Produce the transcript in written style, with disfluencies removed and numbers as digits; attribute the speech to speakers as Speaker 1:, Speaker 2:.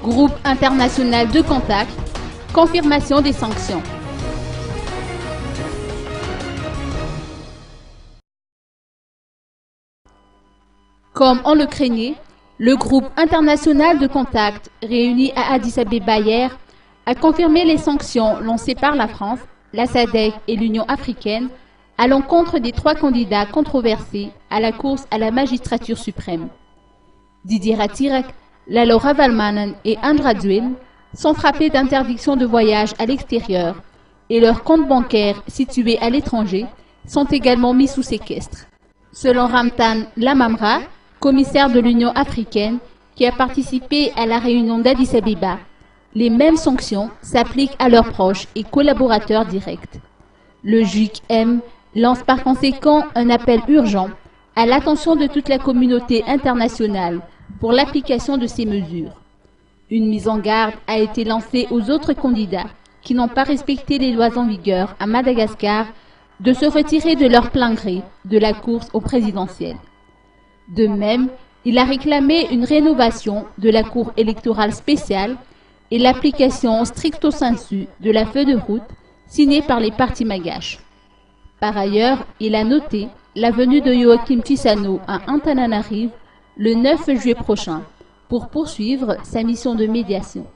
Speaker 1: Groupe international de contact, confirmation des sanctions. Comme on le craignait, le groupe international de contact réuni à Addis Abeba hier a confirmé les sanctions lancées par la France, la SADC et l'Union africaine à l'encontre des 3 candidats controversés à la course à la magistrature suprême. Didier Ratsirek, Lalo Ravalomanan et Andra Dzwin sont frappés d'interdiction de voyage à l'extérieur et leurs comptes bancaires situés à l'étranger sont également mis sous séquestre. Selon Ramtan Lamamra, commissaire de l'Union africaine qui a participé à la réunion d'Addis Abeba, les mêmes sanctions s'appliquent à leurs proches et collaborateurs directs. Le JIC-M lance par conséquent un appel urgent à l'attention de toute la communauté internationale pour l'application de ces mesures. Une mise en garde a été lancée aux autres candidats qui n'ont pas respecté les lois en vigueur à Madagascar de se retirer de leur plein gré de la course au présidentiel. De même, il a réclamé une rénovation de la Cour électorale spéciale et l'application stricto sensu de la feuille de route signée par les partis malgaches. Par ailleurs, il a noté la venue de Joachim Chissano à Antananarive le 9 juillet prochain pour poursuivre sa mission de médiation.